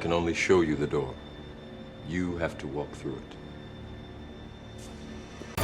can only show you the door. You have to walk through it.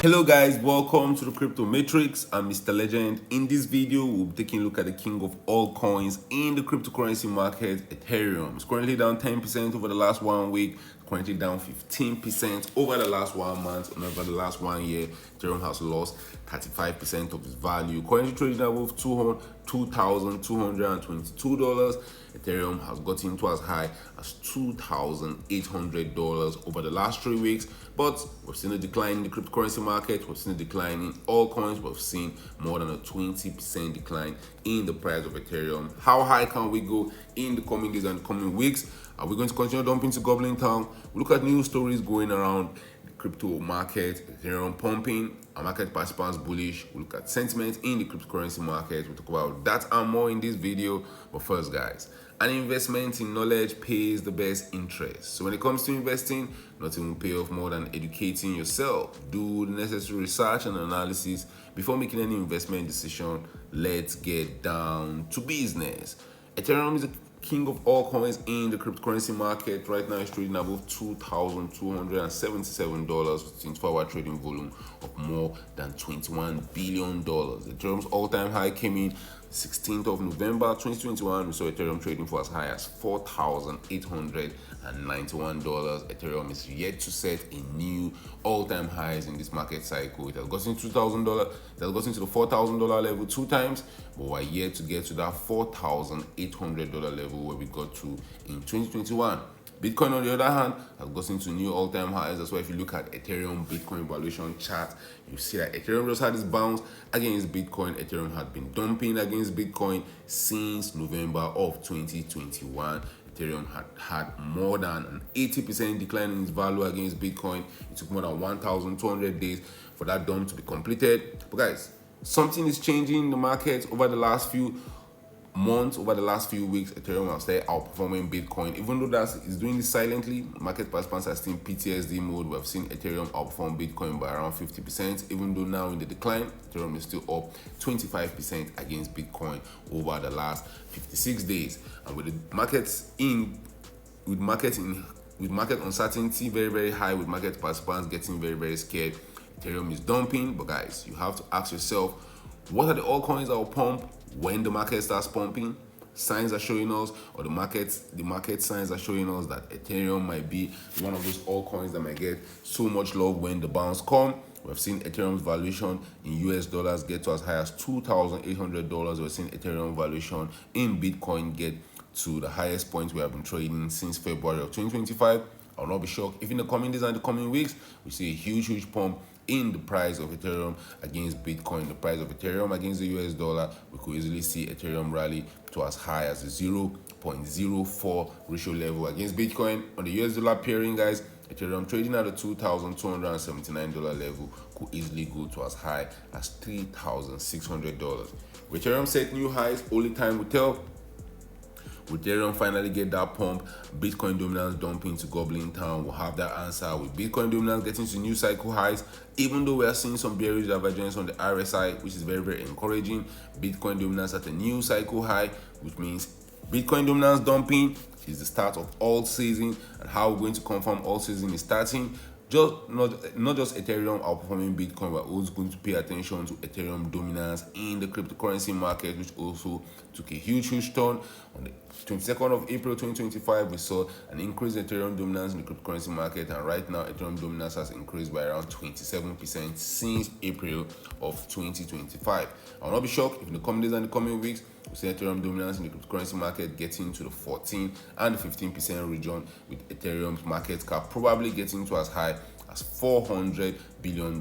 Hello guys, welcome to the Crypto Matrix. I'm Mr. Legend. In this video, we'll be taking a look at the king of all coins in the cryptocurrency market, Ethereum. It's currently down 10% over the last 1 week, currently down 15% over the last 1 month, and over the last 1 year, Ethereum has lost 35% of its value. Currently trading above $2,222. Ethereum has gotten to as high as $2,800 over the last 3 weeks, but we've seen a decline in the cryptocurrency market. We've seen a decline in all coins. We've seen more than a 20% decline in the price of Ethereum. How high can we go in the coming days and coming weeks? Are we going to continue dumping to Goblin Town? We look at news stories going around the crypto market, Ethereum pumping, our market participants bullish. We look at sentiment in the cryptocurrency market. We'll talk about that and more in this video. But first, guys, an investment in knowledge pays the best interest. So when it comes to investing, nothing will pay off more than educating yourself. Do the necessary research and analysis before making any investment decision. Let's get down to business. Ethereum is the king of all coins in the cryptocurrency market. Right now it's trading above $2,277 with 24-hour trading volume of more than $21 billion. Ethereum's all-time high came in 16th of November 2021. We saw Ethereum trading for as high as $4,891. Ethereum is yet to set a new all-time highs in this market cycle. It has gotten $2,000. It has gotten to the $4,000 level 2 times, but we're yet to get to that $4,800 level where we got to in 2021. Bitcoin, on the other hand, has gotten to new all-time highs. That's why if you look at Ethereum Bitcoin valuation chart, you see that Ethereum just had this bounce against Bitcoin. Ethereum had been dumping against Bitcoin since November of 2021. Ethereum had more than an 80% decline in its value against Bitcoin. It took more than 1,200 days for that dump to be completed. But guys, something is changing in the market over the last few months, over the last few weeks. Ethereum has started outperforming Bitcoin. Even though that is doing this silently, market participants are still in PTSD mode. We have seen Ethereum outperform Bitcoin by around 50%. Even though now in the decline, Ethereum is still up 25% against Bitcoin over the last 56 days. And with the markets with market uncertainty very high, with market participants getting very scared, Ethereum is dumping. But guys, you have to ask yourself, what are the altcoins that will pump when the market starts pumping? Signs are showing us, or the market signs are showing us, that Ethereum might be one of those altcoins that might get so much love when the bounce comes. We've seen Ethereum's valuation in US dollars get to as high as $2,800. We've seen Ethereum valuation in Bitcoin get to the highest point we have been trading since February of 2025. I'll not be shocked if in the coming days and the coming weeks we see a huge pump in the price of Ethereum against Bitcoin. The price of Ethereum against the US dollar, we could easily see Ethereum rally to as high as a 0.04 ratio level against Bitcoin. On the US dollar pairing, guys, Ethereum trading at the $2,279 level could easily go to as high as $3,600. Ethereum set new highs, only time will tell. Will Ethereum finally get that pump? Bitcoin dominance dumping to Goblin Town. We'll have that answer. With Bitcoin dominance getting to new cycle highs, even though we are seeing some bearish divergence on the RSI, which is very encouraging. Bitcoin dominance at a new cycle high, which means Bitcoin dominance dumping is the start of alt season. And how we're going to confirm alt season is starting. Not just Ethereum outperforming Bitcoin, we're also going to pay attention to Ethereum dominance in the cryptocurrency market, which also took a huge turn. On the 22nd of April 2025, we saw an increase in Ethereum dominance in the cryptocurrency market, and right now Ethereum dominance has increased by around 27% since April of 2025. I'll not be shocked if in the coming days and the coming weeks we see Ethereum dominance in the cryptocurrency market getting to the 14 and 15% region, with Ethereum's market cap probably getting to as high as $400 billion,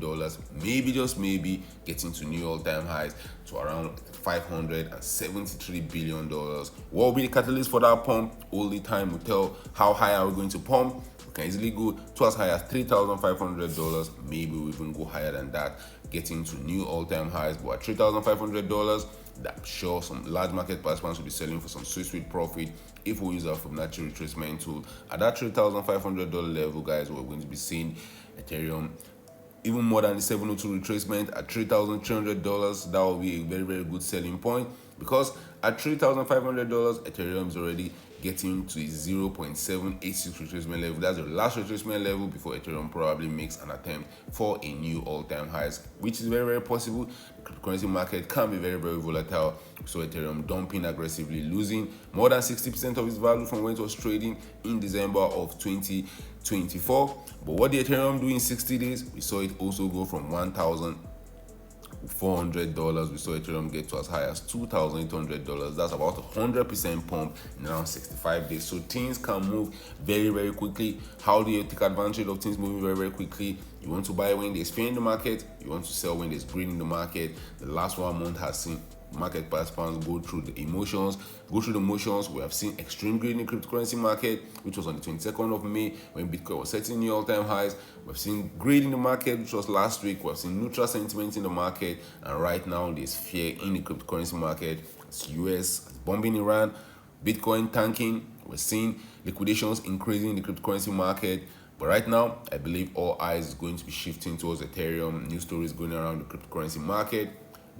maybe just maybe getting to new all-time highs to around $573 billion. What will be the catalyst for that pump? Only time will tell. How high are we going to pump? We can easily go to as high as $3,500. Maybe we even go higher than that, getting to new all-time highs. But at $3,500, I'm sure some large market participants will be selling for some sweet profit if we use our Fibonacci retracement tool. At that $3,500 level, guys, we're going to be seeing Ethereum even more than the 702 retracement at $3,300. That will be a very good selling point. because at $3,500, Ethereum is already getting to a 0.786 retracement level. That's the last retracement level before Ethereum probably makes an attempt for a new all-time highs, which is very, very possible. The cryptocurrency market can be very, very volatile. So Ethereum dumping aggressively, losing more than 60% of its value from when it was trading in December of 2024. But what did Ethereum do in 60 days? We saw it also go from $1,400. We saw Ethereum get to as high as $2,800. That's about 100% pump in around 65 days. So things can move very, very quickly. How do you take advantage of things moving very, very quickly? You want to buy when there's fear in the market. You want to sell when there's greed in the market. The last 1 month has seen market participants go through the motions. We have seen extreme greed in the cryptocurrency market, which was on the 22nd of May when Bitcoin was setting new all-time highs. We've seen greed in the market, which was last week. We've seen neutral sentiment in the market, and right now there's fear in the cryptocurrency market. It's US, it's bombing Iran, Bitcoin tanking. We're seeing liquidations increasing in the cryptocurrency market. But right now, I believe all eyes is going to be shifting towards Ethereum. New stories going around the cryptocurrency market.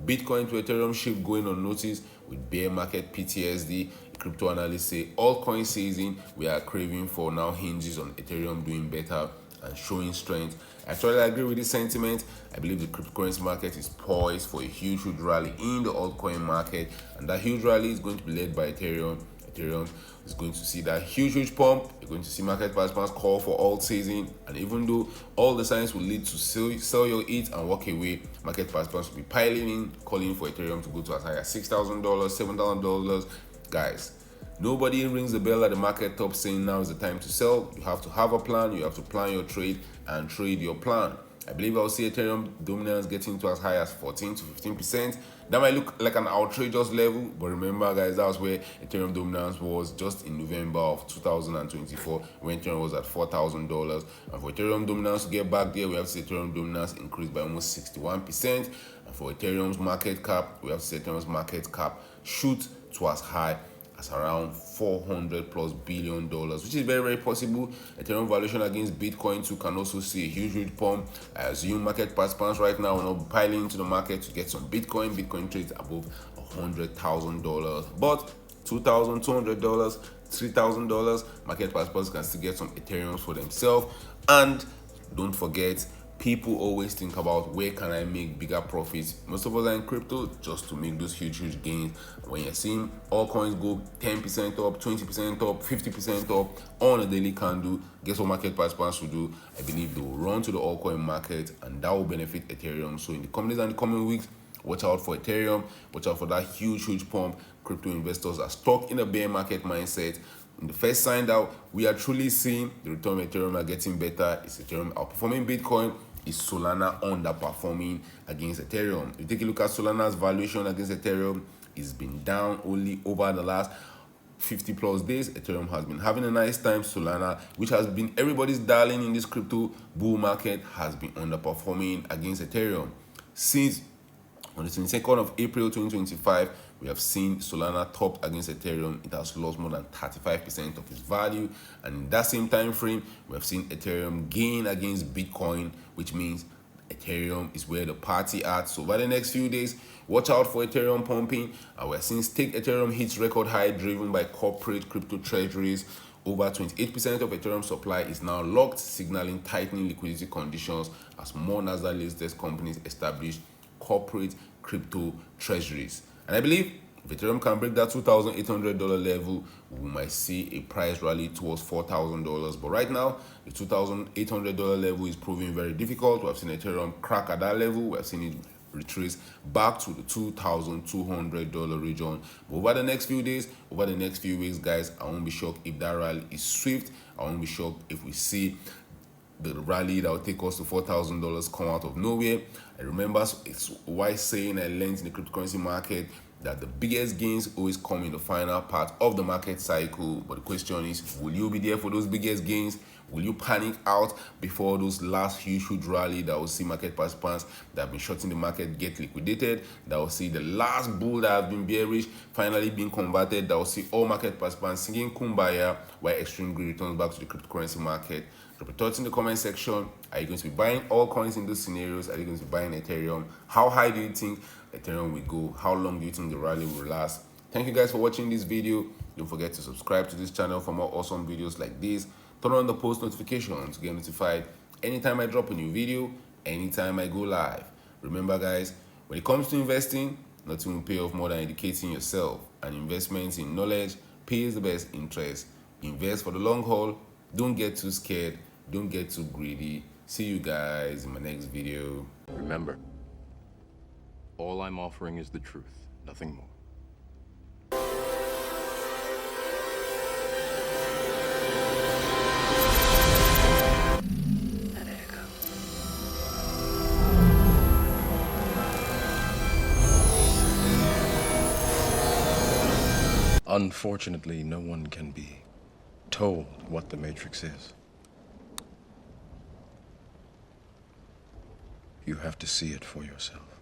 Bitcoin to Ethereum shift going unnoticed with bear market PTSD. Crypto analysts say altcoin season, we are craving for now hinges on Ethereum doing better and showing strength. I totally agree with this sentiment. I believe the cryptocurrency market is poised for a huge rally in the altcoin market, and that huge rally is going to be led by Ethereum. Ethereum is going to see that huge pump. You're going to see market participants call for alt season, and even though all the signs will lead to sell your ETH and walk away, market participants will be piling in, calling for Ethereum to go to as high as $6,000, $7,000. Guys, nobody rings the bell at the market top saying now is the time to sell. You have to have a plan. You have to plan your trade and trade your plan. I believe I'll see Ethereum dominance getting to as high as 14 to 15%. That might look like an outrageous level, but remember, guys, that was where Ethereum dominance was just in November of 2024 when Ethereum was at $4,000. And for Ethereum dominance to get back there, we have to see Ethereum dominance increase by almost 61%. And for Ethereum's market cap, we have to see Ethereum's market cap shoot to as high as around $400+ billion, which is very, very possible. Ethereum valuation against Bitcoin too can also see a huge pump. I assume market participants right now are not piling into the market to get some Bitcoin. Bitcoin trades above $100,000, but $2,200, $3,000, market participants can still get some Ethereums for themselves. And don't forget, people always think about where can I make bigger profits. Most of us are in crypto just to make those huge gains. When you're seeing all coins go 10% up, 20% up, 50% up on a daily candle, guess what market participants will do? I believe they will run to the altcoin market, and that will benefit Ethereum. So in the coming days and the coming weeks, watch out for Ethereum, watch out for that huge pump. Crypto investors are stuck in a bear market mindset. In the first sign that we are truly seeing the return of Ethereum are getting better, is Ethereum outperforming Bitcoin, is Solana underperforming against Ethereum. If you take a look at Solana's valuation against Ethereum, it's been down only over the last 50+ days. Ethereum has been having a nice time. Solana, which has been everybody's darling in this crypto bull market, has been underperforming against Ethereum. Since on the 22nd of April 2025, we have seen Solana topped against Ethereum. It has lost more than 35% of its value. And in that same time frame, we have seen Ethereum gain against Bitcoin, which means Ethereum is where the party at. So over the next few days, watch out for Ethereum pumping. We're seeing stake Ethereum hits record high driven by corporate crypto treasuries. Over 28% of Ethereum supply is now locked, signaling tightening liquidity conditions as more Nasdaq-listed companies establish corporate crypto treasuries. And I believe if Ethereum can break that $2,800 level, we might see a price rally towards $4,000. But right now, the $2,800 level is proving very difficult. We have seen Ethereum crack at that level. We have seen it retrace back to the $2,200 region. But over the next few days, over the next few weeks, guys, I won't be shocked if that rally is swift. I won't be shocked if we see the rally that will take us to $4,000 come out of nowhere. I remember it's wise saying I learned in the cryptocurrency market that the biggest gains always come in the final part of the market cycle. But the question is, will you be there for those biggest gains? Will you panic out before those last huge rally that will see market participants that have been shorting the market get liquidated, that will see the last bull that have been bearish finally being converted, that will see all market participants singing kumbaya while extreme greed returns back to the cryptocurrency market? Drop your thoughts in the comment section. Are you going to be buying all coins in those scenarios? Are you going to be buying Ethereum? How high do you think Ethereum will go? How long do you think the rally will last? Thank you guys for watching this video. Don't forget to subscribe to this channel for more awesome videos like this. Turn on the post notifications to get notified anytime I drop a new video, anytime I go live. Remember guys, when it comes to investing, nothing will pay off more than educating yourself, and investments in knowledge pays the best interest. Invest for the long haul. Don't get too scared. Don't get too greedy. See you guys in my next video. Remember, all I'm offering is the truth, nothing more. Unfortunately, no one can be told what the Matrix is. You have to see it for yourself.